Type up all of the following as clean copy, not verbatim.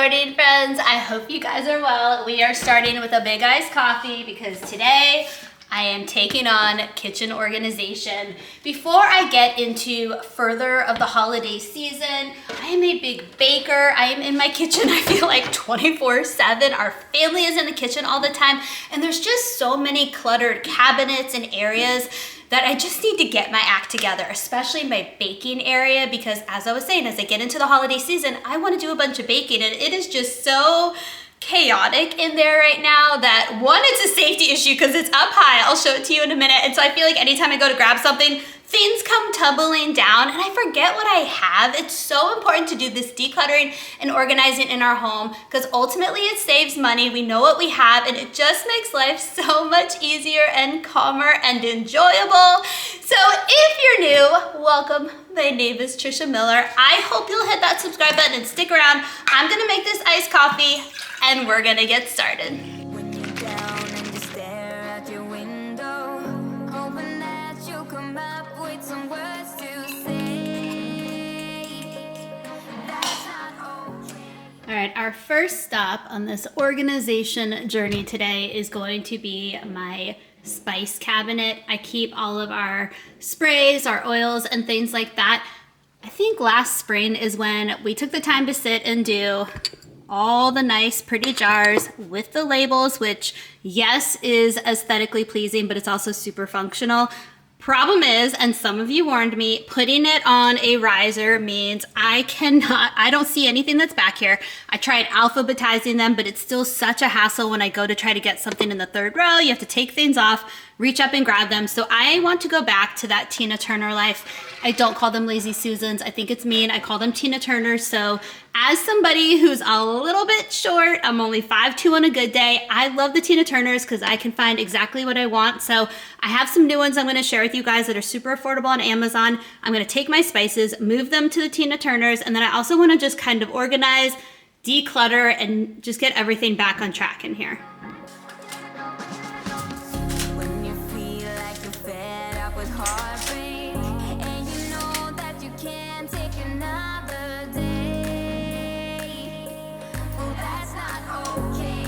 morning, friends. I hope you guys are well. We are starting with a big iced coffee because today I am taking on kitchen organization. Before I get into further of the holiday season, I am a big baker. I am in my kitchen, I feel like 24/7. Our family is in the kitchen all the time, and there's just so many cluttered cabinets and areas that I just need to get my act together, especially my baking area, because as I was saying, as I get into the holiday season, I want to do a bunch of baking, and it is just so chaotic in there right now that one, it's a safety issue because it's up high. I'll show it to you in a minute. And so I feel like anytime I go to grab something, things come tumbling down and I forget what I have. It's so important to do this decluttering and organizing in our home because ultimately it saves money. We know what we have and it just makes life so much easier and calmer and enjoyable. So if you're new, welcome. My name is Trisha Miller. I hope you'll hit that subscribe button and stick around. I'm gonna make this iced coffee and we're gonna get started. When you're down and you stare out your window, hoping that you'll come up with some words to say. That's not okay. All right, our first stop on this organization journey today is going to be my spice cabinet. I keep all of our sprays, our oils, and things like that. I think last spring is when we took the time to sit and do all the nice pretty jars with the labels, which yes is aesthetically pleasing, but it's also super functional. Problem is, and some of you warned me, putting it on a riser means I don't see anything that's back here. I tried alphabetizing them, but it's still such a hassle when I go to try to get something in the third row. You have to take things off, reach up and grab them. So I want to go back to that Tina Turner life. I don't call them Lazy Susans. I think it's mean. I call them Tina Turners. So as somebody who's a little bit short, I'm only 5'2" on a good day. I love the Tina Turners because I can find exactly what I want. So I have some new ones I'm going to share with you guys that are super affordable on Amazon. I'm going to take my spices, move them to the Tina Turners, and then I also want to just kind of organize, declutter, and just get everything back on track in here. When you feel like you're fed up with heartbreak, and you know that you can't take another day. Well, that's not okay.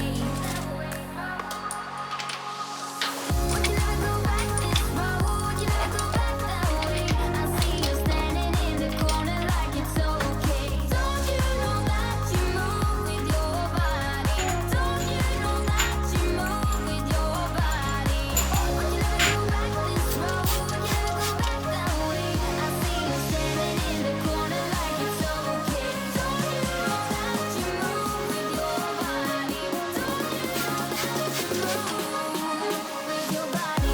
Would you never go back this road? You never go back that way. I see you standing in the corner like it's okay. Don't you know that you move with your body? Don't you know that you move with your body? Would you never go back this road? You never go back that way. I see you standing in the corner like it's okay. Don't you know that you move with your body? Don't you know that you move with your body?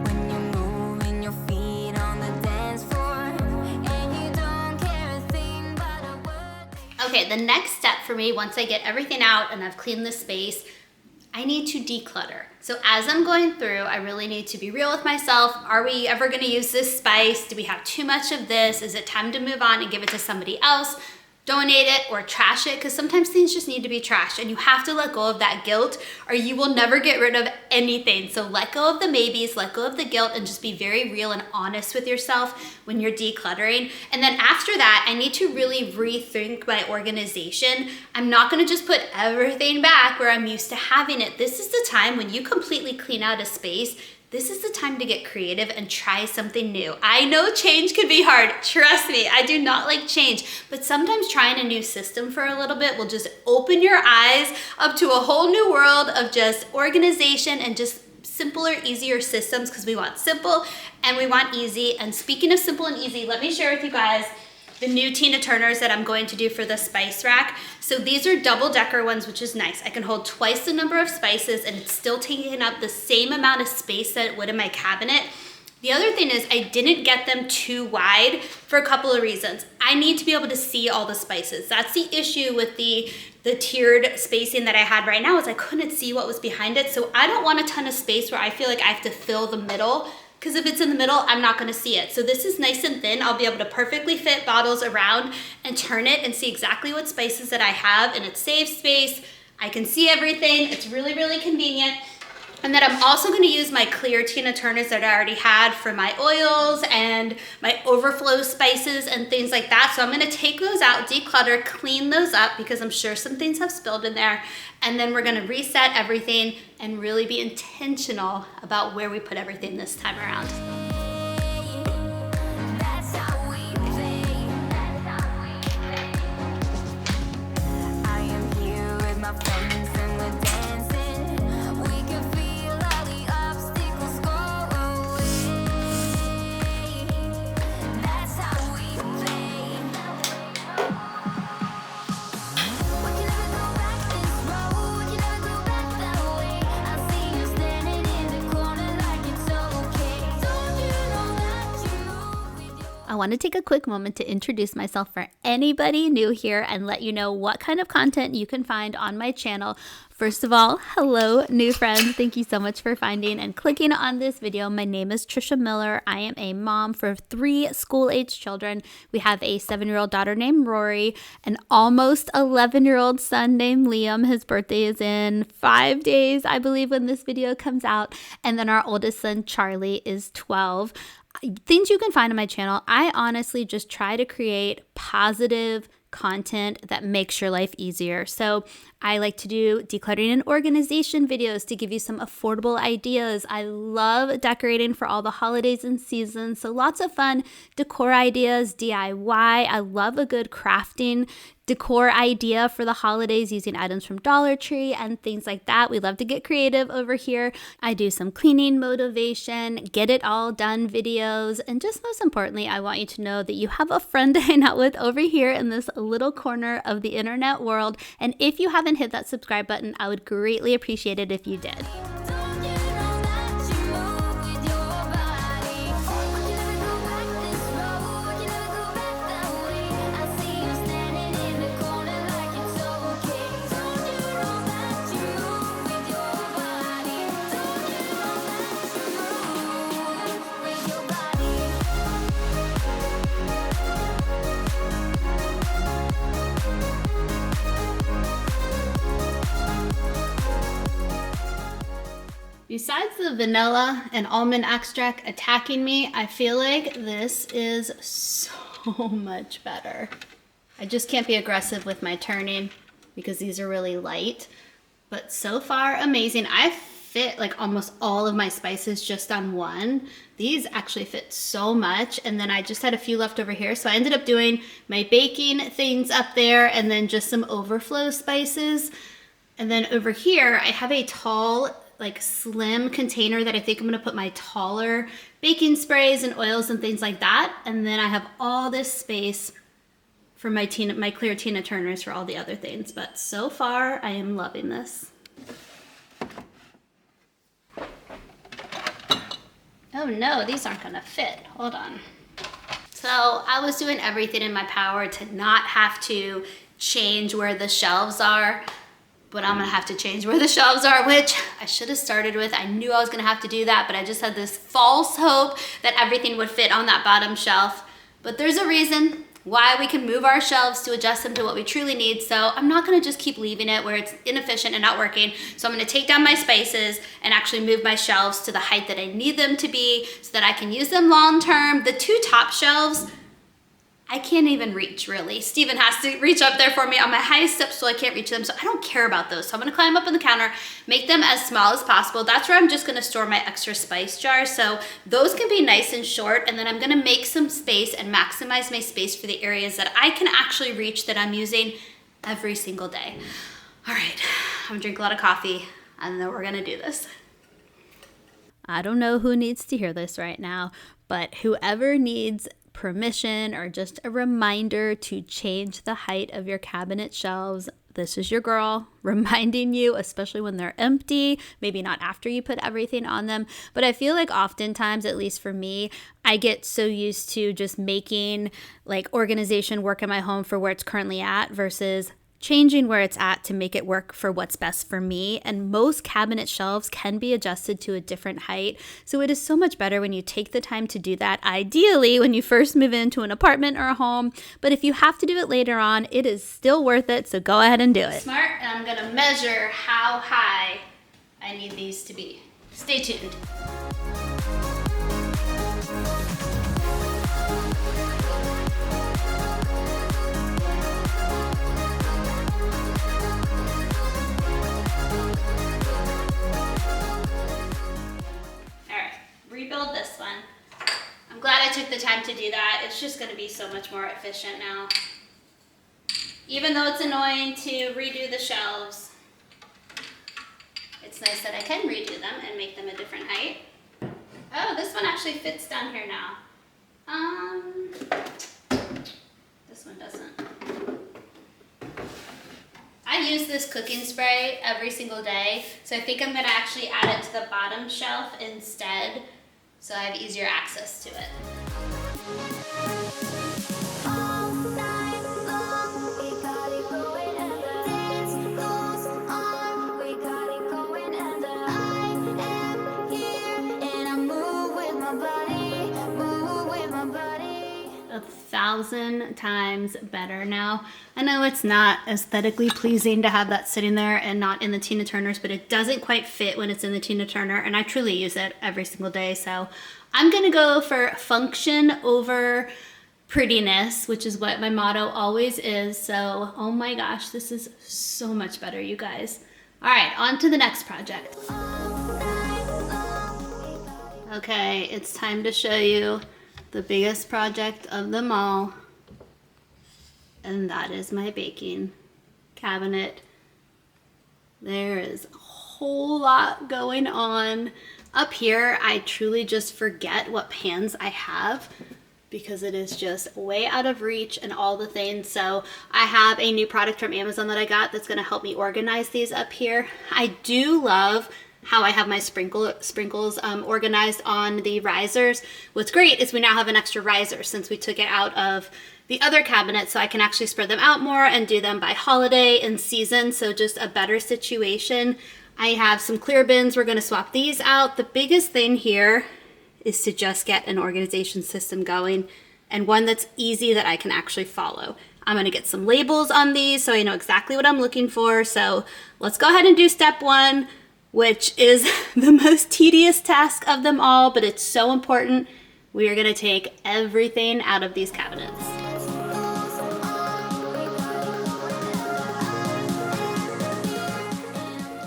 When you're moving your feet on the dance floor, and you don't care a thing about a word. Okay, the next step for me, once I get everything out and I've cleaned the space, I need to declutter. So as I'm going through, I really need to be real with myself. Are we ever gonna use this spice? Do we have too much of this? Is it time to move on and give it to somebody else? Donate it or trash it, because sometimes things just need to be trashed and you have to let go of that guilt or you will never get rid of anything. So let go of the maybes, let go of the guilt, and just be very real and honest with yourself when you're decluttering. And then after that, I need to really rethink my organization. I'm not gonna just put everything back where I'm used to having it. This is the time when you completely clean out a space. This is the time to get creative and try something new. I know change can be hard, trust me, I do not like change, but sometimes trying a new system for a little bit will just open your eyes up to a whole new world of just organization and just simpler, easier systems, because we want simple and we want easy. And speaking of simple and easy, let me share with you guys the new Tina Turners that I'm going to do for the spice rack. So these are double-decker ones, which is nice. I can hold twice the number of spices and it's still taking up the same amount of space that it would in my cabinet. The other thing is I didn't get them too wide for a couple of reasons. I need to be able to see all the spices. That's the issue with the tiered spacing that I had right now, is I couldn't see what was behind it. So I don't want a ton of space where I feel like I have to fill the middle because if it's in the middle, I'm not gonna see it. So this is nice and thin. I'll be able to perfectly fit bottles around and turn it and see exactly what spices that I have, and it saves space. I can see everything. It's really, really convenient. And then I'm also gonna use my clear Tina Turners that I already had for my oils and my overflow spices and things like that. So I'm gonna take those out, declutter, clean those up because I'm sure some things have spilled in there. And then we're gonna reset everything and really be intentional about where we put everything this time around. That's how we play. I am here with my friends and we're dancing. We can feel all the obstacles go away. That's how we play. We can never go back this road. You never go back that way. I see you standing in the corner like it's okay. Don't you know that you move with your I want to take a quick moment to introduce myself for anybody new here and let you know what kind of content you can find on my channel. First of all, hello, new friends. Thank you so much for finding and clicking on this video. My name is Trisha Miller. I am a mom for 3 school-age children. We have a 7-year-old daughter named Rory, an almost 11-year-old son named Liam. His birthday is in 5 days, I believe, when this video comes out. And then our oldest son, Charlie, is 12. Things you can find on my channel, I honestly just try to create positive content that makes your life easier. So I like to do decluttering and organization videos to give you some affordable ideas. I love decorating for all the holidays and seasons. So lots of fun decor ideas, DIY. I love a good crafting decor idea for the holidays using items from Dollar Tree and things like that. We love to get creative over here. I do some cleaning motivation, get it all done videos, and just most importantly, I want you to know that you have a friend to hang out with over here in this little corner of the internet world. And if you haven't hit that subscribe button, I would greatly appreciate it if you did. Don't you know that you move with your body? We can never go back this road. You never go back that way. I see you standing in the corner like it's okay. Don't you know that you move with your body? Don't you know that you move with your body? Besides the vanilla and almond extract attacking me, I feel like this is so much better. I just can't be aggressive with my turning because these are really light, but so far amazing. I fit like almost all of my spices just on one. These actually fit so much, and then I just had a few left over here, so I ended up doing my baking things up there and then just some overflow spices. And then over here, I have a tall, like slim container that I think I'm gonna put my taller baking sprays and oils and things like that. And then I have all this space for my clear Tina Turners for all the other things. But so far, I am loving this. Oh no, these aren't gonna fit. Hold on. So I was doing everything in my power to not have to change where the shelves are, but I'm gonna have to change where the shelves are, which I should have started with. I knew I was gonna have to do that, but I just had this false hope that everything would fit on that bottom shelf. But there's a reason why we can move our shelves to adjust them to what we truly need. So I'm not gonna just keep leaving it where it's inefficient and not working. So I'm gonna take down my spices and actually move my shelves to the height that I need them to be so that I can use them long term. The 2 top shelves, I can't even reach really. Steven has to reach up there for me on my highest steps so I can't reach them. So I don't care about those. So I'm gonna climb up on the counter, make them as small as possible. That's where I'm just gonna store my extra spice jars. So those can be nice and short. And then I'm gonna make some space and maximize my space for the areas that I can actually reach that I'm using every single day. All right, I'm gonna drink a lot of coffee and then we're gonna do this. I don't know who needs to hear this right now, but whoever needs permission or just a reminder to change the height of your cabinet shelves, this is your girl reminding you, especially when they're empty, maybe not after you put everything on them. But I feel like oftentimes, at least for me, I get so used to just making like organization work in my home for where it's currently at versus changing where it's at to make it work for what's best for me. And most cabinet shelves can be adjusted to a different height. So it is so much better when you take the time to do that, ideally when you first move into an apartment or a home. But if you have to do it later on, it is still worth it. So go ahead and do it. Smart, and I'm gonna measure how high I need these to be. Stay tuned. Rebuild this one. I'm glad I took the time to do that. It's just going to be so much more efficient now. Even though it's annoying to redo the shelves, it's nice that I can redo them and make them a different height. Oh, this one actually fits down here now. This one doesn't. I use this cooking spray every single day, so I think I'm going to actually add it to the bottom shelf instead, so I have easier access to it. All night long, we got it going, and the dance goes on. We got it going, and I am here, and I move with my body, move with my body. 1,000 times better now. I know it's not aesthetically pleasing to have that sitting there and not in the Tina Turners, but it doesn't quite fit when it's in the Tina Turner, and I truly use it every single day. So I'm gonna go for function over prettiness, which is what my motto always is. So, oh my gosh, this is so much better, you guys. All right, on to the next project. Okay, it's time to show you the biggest project of them all, and that is my baking cabinet. There is a whole lot going on. Up here, I truly just forget what pans I have because it is just way out of reach and all the things. So I have a new product from Amazon that I got that's gonna help me organize these up here. I do love how I have my sprinkles organized on the risers. What's great is we now have an extra riser since we took it out of the other cabinet, so I can actually spread them out more and do them by holiday and season, so just a better situation. I have some clear bins. We're gonna swap these out. The biggest thing here is to just get an organization system going and one that's easy that I can actually follow. I'm gonna get some labels on these so I know exactly what I'm looking for. So let's go ahead and do step one, which is the most tedious task of them all, but it's so important. We are gonna take everything out of these cabinets.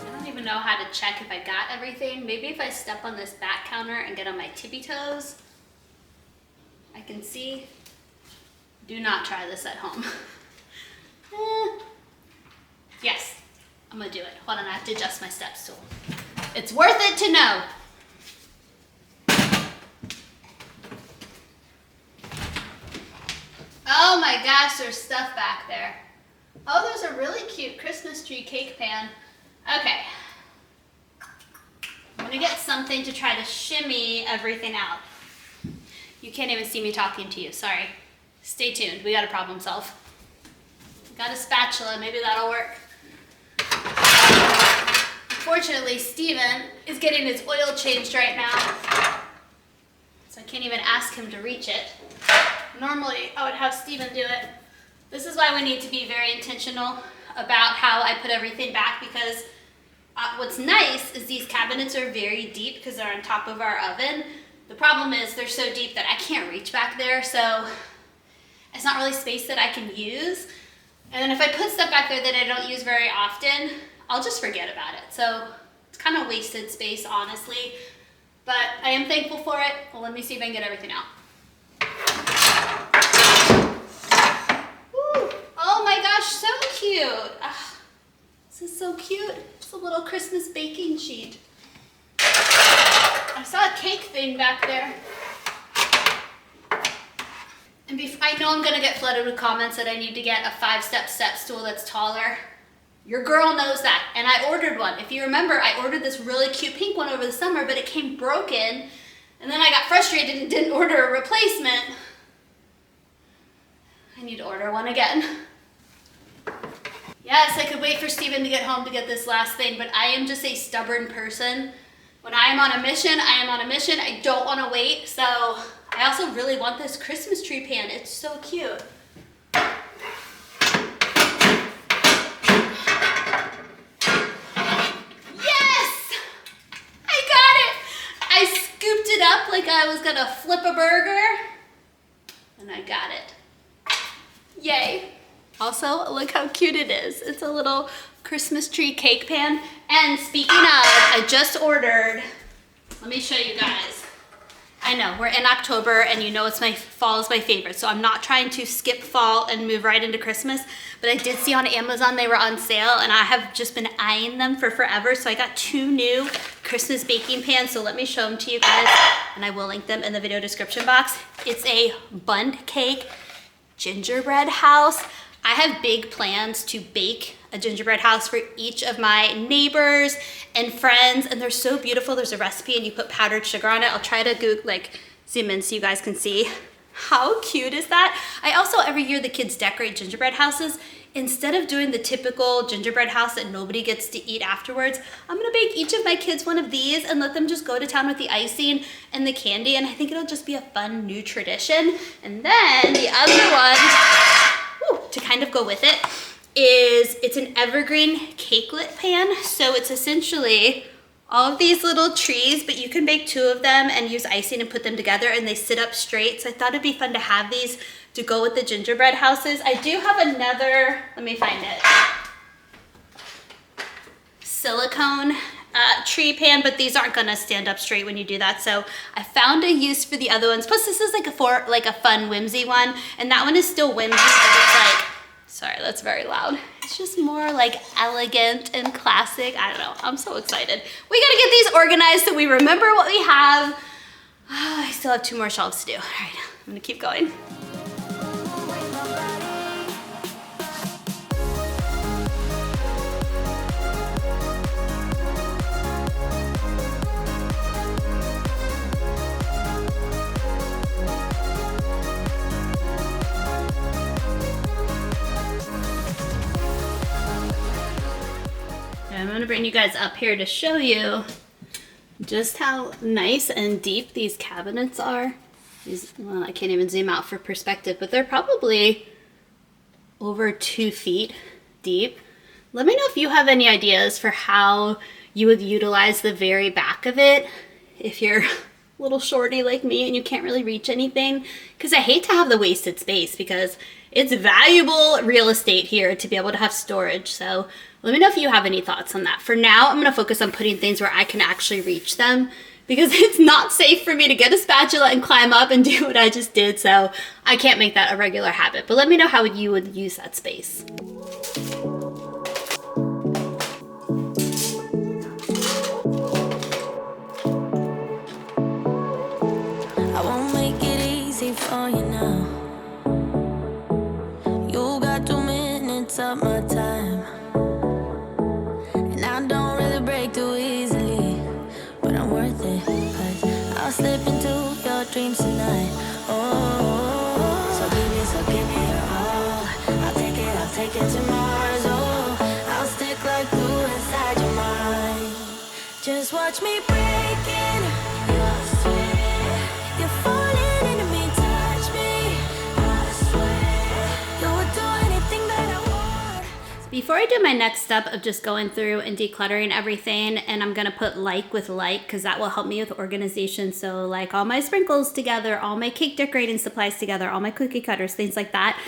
I don't even know how to check if I got everything. Maybe if I step on this back counter and get on my tippy toes, I can see. Do not try this at home. Yes. I'm gonna do it. Hold on, I have to adjust my steps tool. It's worth it to know. Oh my gosh, there's stuff back there. Oh, there's a really cute Christmas tree cake pan. Okay. I'm gonna get something to try to shimmy everything out. You can't even see me talking to you, sorry. Stay tuned, we gotta problem solve. Got a spatula, maybe that'll work. Unfortunately, Steven is getting his oil changed right now, so I can't even ask him to reach it. Normally, I would have Steven do it. This is why we need to be very intentional about how I put everything back, because what's nice is these cabinets are very deep because they're on top of our oven. The problem is they're so deep that I can't reach back there, so it's not really space that I can use. And then if I put stuff back there that I don't use very often, I'll just forget about it. So it's kind of wasted space, honestly, but I am thankful for it. Well, let me see if I can get everything out. Woo. Oh my gosh, so cute. Ah, this is so cute. It's a little Christmas baking sheet. I saw a cake thing back there. And I know I'm gonna get flooded with comments that I need to get a 5-step step stool that's taller. Your girl knows that, and I ordered one. If you remember, I ordered this really cute pink one over the summer, but it came broken, and then I got frustrated and didn't order a replacement. I need to order one again. Yes, I could wait for Steven to get home to get this last thing, but I am just a stubborn person. When I am on a mission, I am on a mission. I don't want to wait. So I also really want this Christmas tree pan. It's so cute. Up like I was gonna flip a burger, and I got it. Yay. Also, look how cute it is. It's a little Christmas tree cake pan. And speaking of, I just ordered, let me show you guys. I know, we're in October and you know fall is my favorite, so I'm not trying to skip fall and move right into Christmas, but I did see on Amazon they were on sale and I have just been eyeing them for forever, so I got 2 new Christmas baking pans, so let me show them to you guys, and I will link them in the video description box. It's a bundt cake gingerbread house. I have big plans to bake a gingerbread house for each of my neighbors and friends, and they're so beautiful. There's a recipe and you put powdered sugar on it. I'll try to zoom in so you guys can see. How cute is that? I also, every year the kids decorate gingerbread houses. Instead of doing the typical gingerbread house that nobody gets to eat afterwards, I'm gonna bake each of my kids one of these and let them just go to town with the icing and the candy, and I think it'll just be a fun new tradition. And then the other one, to kind of go with it, it's an evergreen cakelet pan. So it's essentially all of these little trees, but you can bake 2 of them and use icing and put them together and they sit up straight. So I thought it'd be fun to have these to go with the gingerbread houses. I do have another, let me find it, silicone tree pan, but these aren't gonna stand up straight when you do that. So I found a use for the other ones. Plus this is like a fun whimsy one, and that one is still whimsy, but it's like, sorry, that's very loud. It's just more like elegant and classic. I don't know, I'm so excited. We gotta get these organized so we remember what we have. Oh, I still have 2 more shelves to do. All right, I'm gonna keep going. I'm gonna bring you guys up here to show you just how nice and deep these cabinets are. Well, I can't even zoom out for perspective, but they're probably over 2 feet deep. Let me know if you have any ideas for how you would utilize the very back of it if you're a little shorty like me and you can't really reach anything, because I hate to have the wasted space because it's valuable real estate here to be able to have storage. So let me know if you have any thoughts on that. For now, I'm gonna focus on putting things where I can actually reach them, because it's not safe for me to get a spatula and climb up and do what I just did, so I can't make that a regular habit. But let me know how you would use that space. I won't make it easy for you now. You got 2 minutes of my time, and I don't really break too easily, but I'm worth it, 'cause I'll slip into your dreams tonight. Oh, so give me your all. I'll take it to Mars. Oh, I'll stick like glue inside your mind. Just watch me breaking your sweat. You're falling into me, touch me. I swear you would do anything that I want. Before I do my next step of just going through and decluttering everything, and I'm gonna put like with like, because that will help me with organization. So like all my sprinkles together, all my cake decorating supplies together, all my cookie cutters, things like that.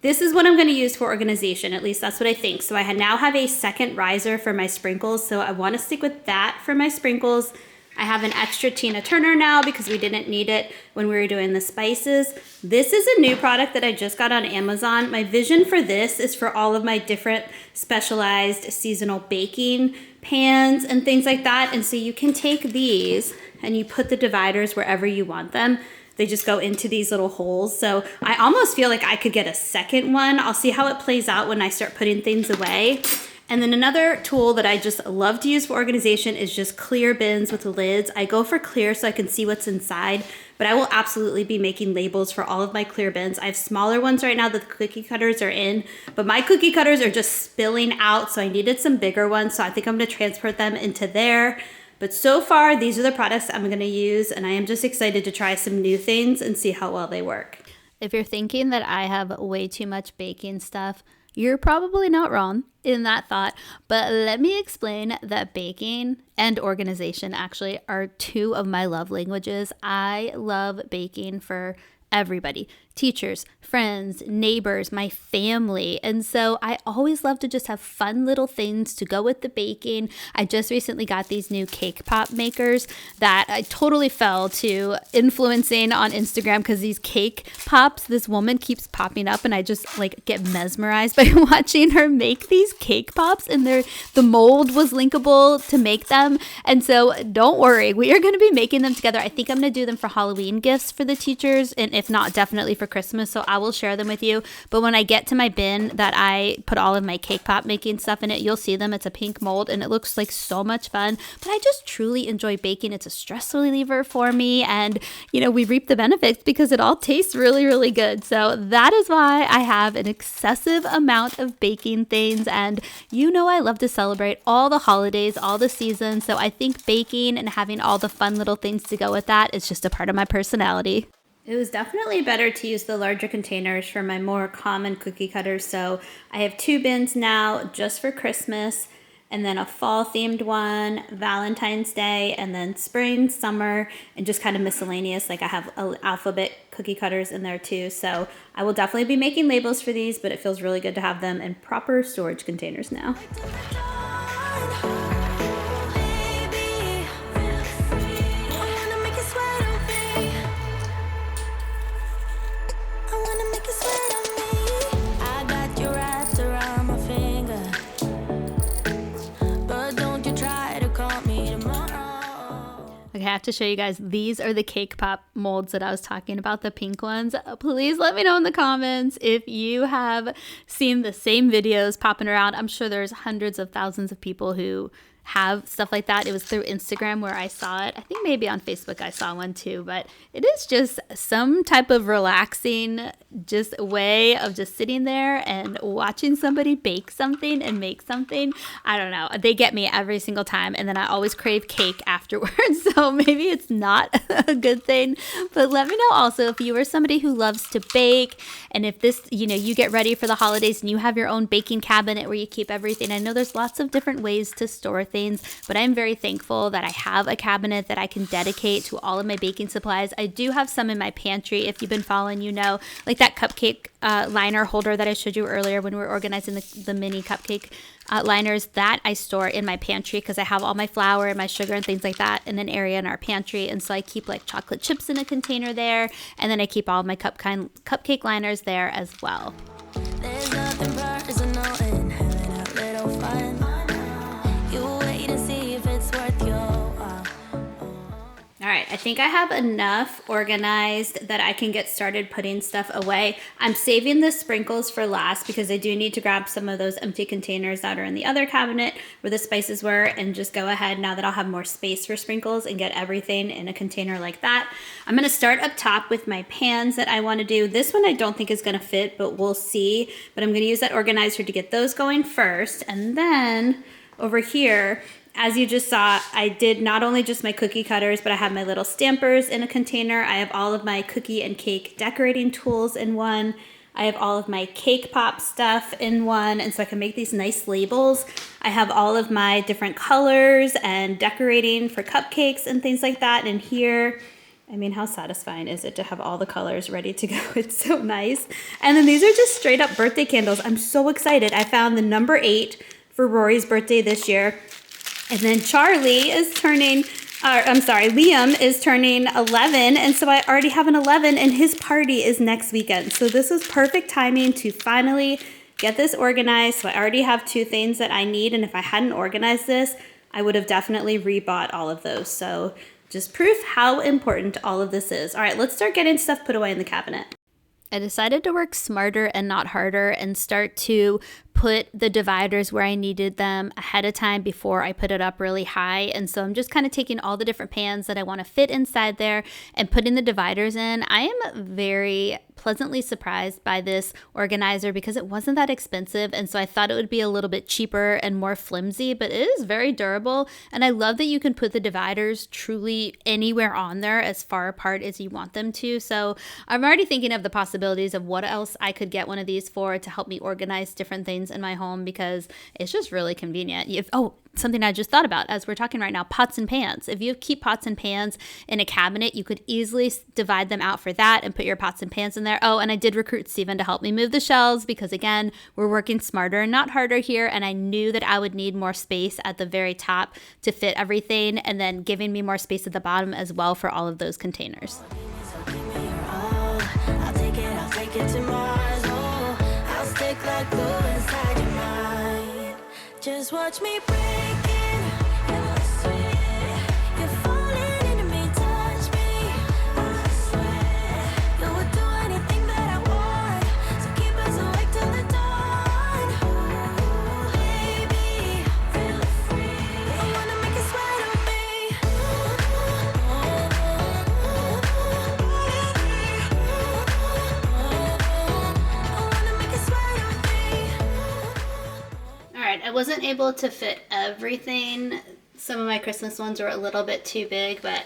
This is what I'm gonna use for organization, at least that's what I think. So I now have a second riser for my sprinkles, so I wanna stick with that for my sprinkles. I have an extra Tina Turner now because we didn't need it when we were doing the spices. This is a new product that I just got on Amazon. My vision for this is for all of my different specialized seasonal baking pans and things like that. And so you can take these and you put the dividers wherever you want them. They just go into these little holes. So I almost feel like I could get a second one. I'll see how it plays out when I start putting things away. And then another tool that I just love to use for organization is just clear bins with lids. I go for clear so I can see what's inside, but I will absolutely be making labels for all of my clear bins. I have smaller ones right now that the cookie cutters are in, but my cookie cutters are just spilling out, so I needed some bigger ones, so I think I'm gonna transport them into there. But so far, these are the products I'm gonna use, and I am just excited to try some new things and see how well they work. If you're thinking that I have way too much baking stuff, you're probably not wrong in that thought, but let me explain that baking and organization actually are two of my love languages. I love baking for everybody, teachers, friends, neighbors, my family. And so I always love to just have fun little things to go with the baking. I just recently got these new cake pop makers that I totally fell to influencing on Instagram because these cake pops, this woman keeps popping up and I just like get mesmerized by watching her make these cake pops, and the mold was linkable to make them. And so don't worry, we are going to be making them together. I think I'm going to do them for Halloween gifts for the teachers, and if not, definitely for Christmas. So I will share them with you. But when I get to my bin that I put all of my cake pop making stuff in it, you'll see them. It's a pink mold and it looks like so much fun. But I just truly enjoy baking. It's a stress reliever for me. And, you know, we reap the benefits because it all tastes really, really good. So that is why I have an excessive amount of baking things. And you know, I love to celebrate all the holidays, all the seasons. So I think baking and having all the fun little things to go with that is just a part of my personality. It was definitely better to use the larger containers for my more common cookie cutters. So I have 2 bins now just for Christmas, and then a fall themed one, Valentine's Day, and then spring, summer, and just kind of miscellaneous. Like I have alphabet cookie cutters in there too. So I will definitely be making labels for these, but it feels really good to have them in proper storage containers now. Okay, I have to show you guys. These are the cake pop molds that I was talking about, the pink ones. Please let me know in the comments if you have seen the same videos popping around. I'm sure there's hundreds of thousands of people who have stuff like that. It was through Instagram where I saw it. I think maybe on Facebook I saw one too, but it is just some type of relaxing just way of just sitting there and watching somebody bake something and make something. I don't know. They get me every single time, and then I always crave cake afterwards. So maybe it's not a good thing, but let me know also if you are somebody who loves to bake, and if this, you know, you get ready for the holidays and you have your own baking cabinet where you keep everything. I know there's lots of different ways to store things, but I'm very thankful that I have a cabinet that I can dedicate to all of my baking supplies. I do have some in my pantry. If you've been following, you know, like that cupcake liner holder that I showed you earlier when we were organizing the mini cupcake liners, that I store in my pantry because I have all my flour and my sugar and things like that in an area in our pantry. And so I keep like chocolate chips in a container there, and then I keep all of my cupcake liners there as well. There's nothing personal in having a little fun. You wait and see if it's worth your while. All right, I think I have enough organized that I can get started putting stuff away. I'm saving the sprinkles for last because I do need to grab some of those empty containers that are in the other cabinet where the spices were and just go ahead now that I'll have more space for sprinkles and get everything in a container like that. I'm gonna start up top with my pans that I wanna do. This one I don't think is gonna fit, but we'll see. But I'm gonna use that organizer to get those going first. And then over here, as you just saw, I did not only just my cookie cutters, but I have my little stampers in a container. I have all of my cookie and cake decorating tools in one. I have all of my cake pop stuff in one, and so I can make these nice labels. I have all of my different colors and decorating for cupcakes and things like that in here. I mean, how satisfying is it to have all the colors ready to go? It's so nice. And then these are just straight up birthday candles. I'm so excited. I found the number 8 for Rory's birthday this year. And then Liam is turning 11, and so I already have an 11, and his party is next weekend. So this is perfect timing to finally get this organized. So I already have 2 things that I need, and if I hadn't organized this, I would have definitely rebought all of those. So just proof how important all of this is. All right, let's start getting stuff put away in the cabinet. I decided to work smarter and not harder and start to put the dividers where I needed them ahead of time before I put it up really high. And so I'm just kind of taking all the different pans that I want to fit inside there and putting the dividers in. I am very pleasantly surprised by this organizer because it wasn't that expensive, and so I thought it would be a little bit cheaper and more flimsy, but it is very durable. And I love that you can put the dividers truly anywhere on there as far apart as you want them to. So I'm already thinking of the possibilities of what else I could get one of these for to help me organize different things in my home, because it's just really convenient. Something I just thought about as we're talking right now, pots and pans. If you keep pots and pans in a cabinet, you could easily divide them out for that and put your pots and pans in there. Oh, and I did recruit Steven to help me move the shelves because, again, we're working smarter and not harder here. And I knew that I would need more space at the very top to fit everything, and then giving me more space at the bottom as well for all of those containers. I'll take it to Mars. Oh, I'll stick like glue inside your mind. Just watch me breaking. You're sweet. You're falling into me, touch me. I swear you would do anything that I want. So keep us awake till the dawn. Ooh, baby, feel free. I wanna make you sweat on me. I wanna make you sweat on me. All right, I wasn't able to fit everything. Some of my Christmas ones were a little bit too big, but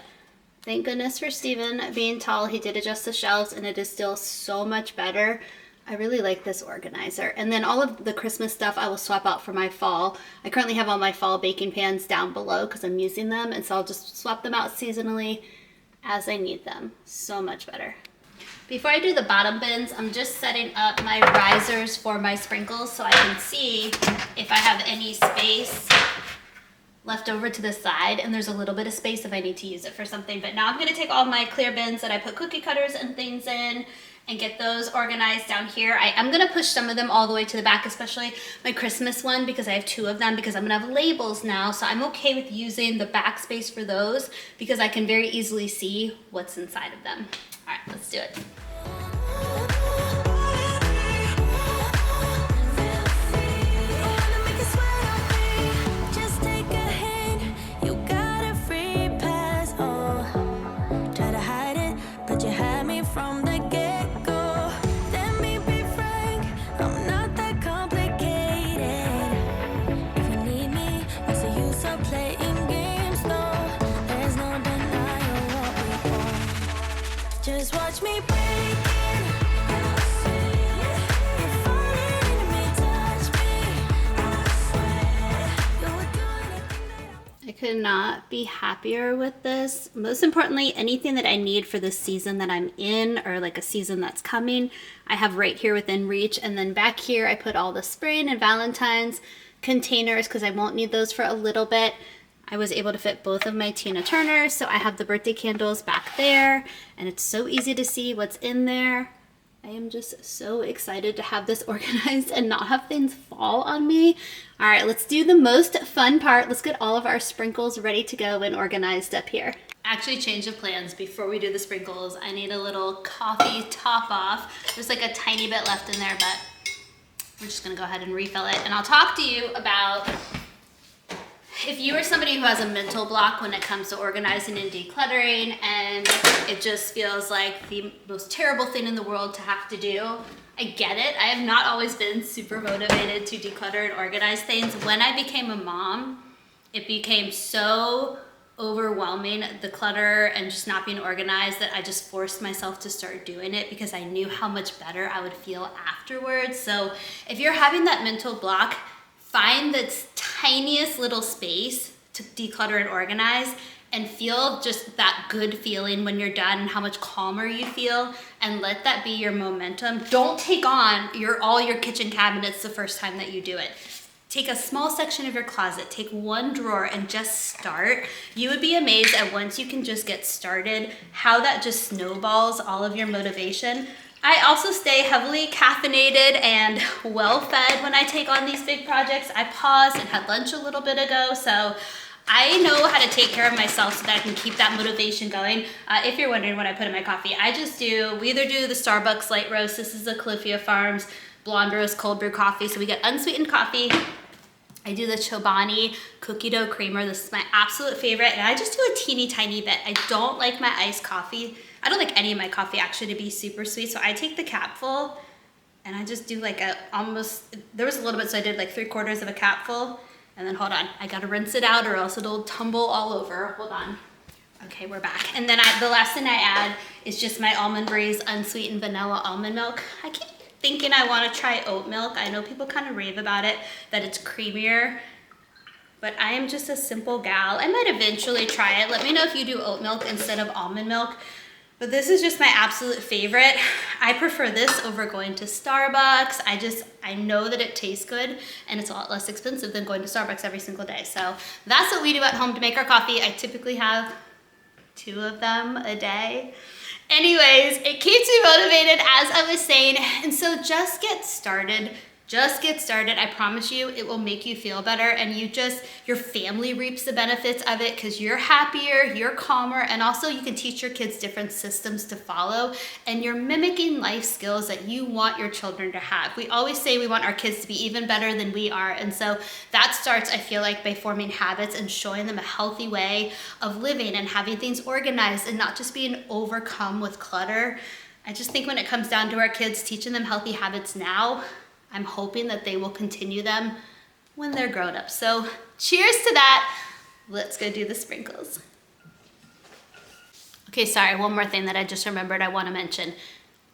thank goodness for Steven being tall. He did adjust the shelves, and it is still so much better. I really like this organizer. And then all of the Christmas stuff I will swap out for my fall. I currently have all my fall baking pans down below because I'm using them, and so I'll just swap them out seasonally as I need them. So much better. Before I do the bottom bins, I'm just setting up my risers for my sprinkles so I can see if I have any space left over to the side, and there's a little bit of space if I need to use it for something. But now I'm going to take all my clear bins that I put cookie cutters and things in and get those organized down here. I'm going to push some of them all the way to the back, especially my Christmas one, because I have 2 of them, because I'm going to have labels now. So I'm okay with using the back space for those because I can very easily see what's inside of them. All right, let's do it. Just take a hint, you got a free pass. Oh, try to hide it, but you had me from the get-go. Let me be frank, I'm not that complicated. If you need me, what's the use of playing games? No, there's no denying what we want. Just watch me break it. I could not be happier with this. Most importantly, anything that I need for the season that I'm in, or like a season that's coming, I have right here within reach. And then back here, I put all the spring and Valentine's containers because I won't need those for a little bit. I was able to fit both of my Tina Turners, so I have the birthday candles back there, and it's so easy to see what's in there. I am just so excited to have this organized and not have things fall on me. All right, let's do the most fun part. Let's get all of our sprinkles ready to go and organized up here. Actually, change of plans. Before we do the sprinkles, I need a little coffee top off. There's like a tiny bit left in there, but we're just gonna go ahead and refill it. And I'll talk to you about if you are somebody who has a mental block when it comes to organizing and decluttering, and it just feels like the most terrible thing in the world to have to do. I get it. I have not always been super motivated to declutter and organize things. When I became a mom, it became so overwhelming, the clutter and just not being organized, that I just forced myself to start doing it because I knew how much better I would feel afterwards. So if you're having that mental block, find the tiniest little space to declutter and organize and feel just that good feeling when you're done and how much calmer you feel, and let that be your momentum. Don't take on all your kitchen cabinets the first time that you do it. Take a small section of your closet, take one drawer and just start. You would be amazed at once you can just get started, how that just snowballs all of your motivation. I also stay heavily caffeinated and well-fed when I take on these big projects. I paused and had lunch a little bit ago, so I know how to take care of myself so that I can keep that motivation going. If you're wondering what I put in my coffee, we either do the Starbucks light roast. This is the Califia Farms blonde roast cold brew coffee. So we get unsweetened coffee. I do the Chobani cookie dough creamer. This is my absolute favorite. And I just do a teeny tiny bit. I don't like my iced coffee. I don't like any of my coffee actually to be super sweet. So I take the capful and I just do like there was a little bit, so I did like 3/4 of a capful. And then hold on, I gotta rinse it out or else it'll tumble all over. Hold on. Okay, we're back. And then the last thing I add is just my Almond Breeze unsweetened vanilla almond milk. I keep thinking I want to try oat milk. I know people kind of rave about it, that it's creamier, but I am just a simple gal. I might eventually try it. Let me know if you do oat milk instead of almond milk. But this is just my absolute favorite. I prefer this over going to Starbucks. I know that it tastes good and it's a lot less expensive than going to Starbucks every single day. So that's what we do at home to make our coffee. I typically have 2 of them a day. Anyways, it keeps me motivated, as I was saying. And so just get started. Just get started. I promise you, it will make you feel better, and your family reaps the benefits of it because you're happier, you're calmer, and also you can teach your kids different systems to follow, and you're mimicking life skills that you want your children to have. We always say we want our kids to be even better than we are, and so that starts, I feel like, by forming habits and showing them a healthy way of living and having things organized and not just being overcome with clutter. I just think when it comes down to our kids, teaching them healthy habits now, I'm hoping that they will continue them when they're grown up. So cheers to that. Let's go do the sprinkles. Okay, sorry, one more thing that I just remembered I want to mention.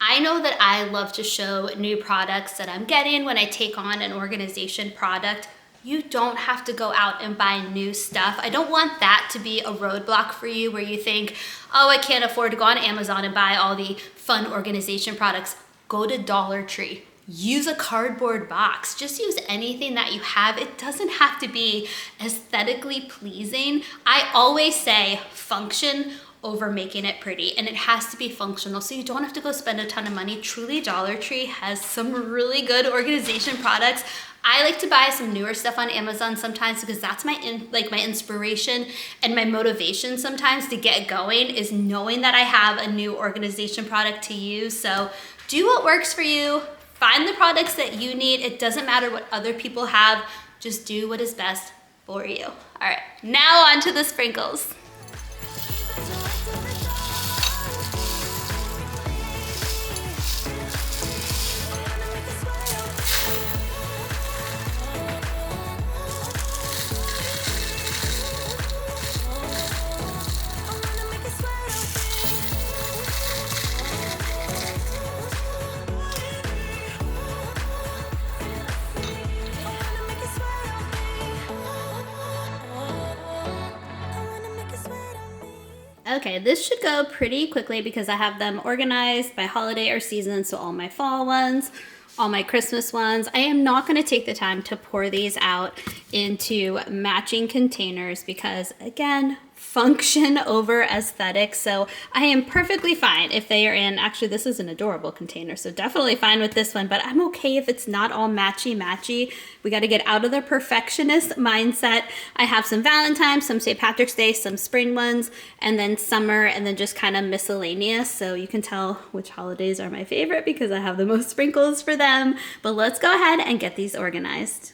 I know that I love to show new products that I'm getting when I take on an organization product. You don't have to go out and buy new stuff. I don't want that to be a roadblock for you where you think, oh, I can't afford to go on Amazon and buy all the fun organization products. Go to Dollar Tree. Use a cardboard box. Just use anything that you have. It doesn't have to be aesthetically pleasing. I always say function over making it pretty, and it has to be functional, so you don't have to go spend a ton of money. Truly, Dollar Tree has some really good organization products. I like to buy some newer stuff on Amazon sometimes because that's my inspiration and my motivation sometimes to get going, is knowing that I have a new organization product to use. So do what works for you. Find the products that you need. It doesn't matter what other people have. Just do what is best for you. All right, now on to the sprinkles. Okay, this should go pretty quickly because I have them organized by holiday or season. So all my fall ones, all my Christmas ones. I am not going to take the time to pour these out into matching containers because, again, function over aesthetics. So I am perfectly fine if they are in, actually this is an adorable container, so definitely fine with this one, but I'm okay if it's not all matchy. We got to get out of the perfectionist mindset. I have some Valentine's, some St. Patrick's Day, some spring ones, and then summer, and then just kind of miscellaneous. So you can tell which holidays are my favorite because I have the most sprinkles for them. But let's go ahead and get these organized.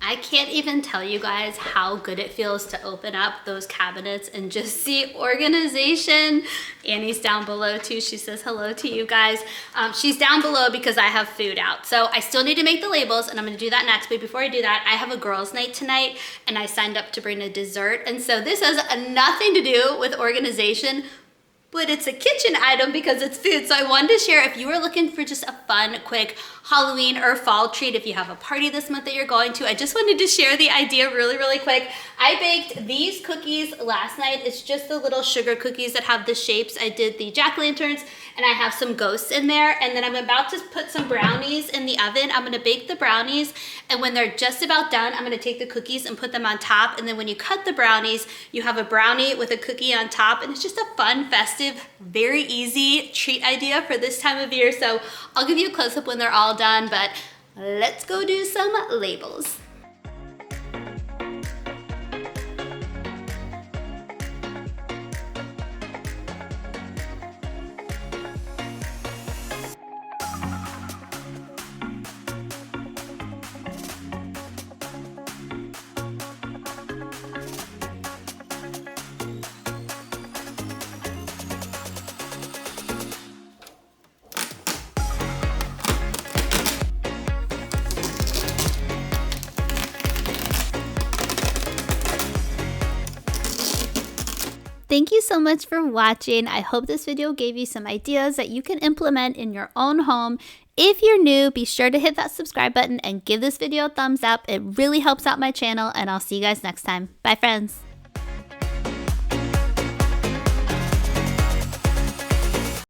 I can't even tell you guys how good it feels to open up those cabinets and just see organization. Annie's down below too. She says hello to you guys. She's down below because I have food out. So I still need to make the labels and I'm gonna do that next. But before I do that, I have a girls' night tonight and I signed up to bring a dessert. And so this has nothing to do with organization, but it's a kitchen item because it's food. So I wanted to share if you are looking for just a fun, quick Halloween or fall treat, if you have a party this month that you're going to, I just wanted to share the idea really quick. I baked these cookies last night. It's just the little sugar cookies that have the shapes. I did the jack-o'-lanterns and I have some ghosts in there. And then I'm about to put some brownies in the oven. I'm gonna bake the brownies, and when they're just about done, I'm gonna take the cookies and put them on top. And then when you cut the brownies, you have a brownie with a cookie on top, and it's just a fun, festive, very easy treat idea for this time of year. So I'll give you a close-up when they're all done, but let's go do some labels. Thank you so much for watching. I hope this video gave you some ideas that you can implement in your own home. If you're new, be sure to hit that subscribe button and give this video a thumbs up. It really helps out my channel, and I'll see you guys next time. Bye, friends.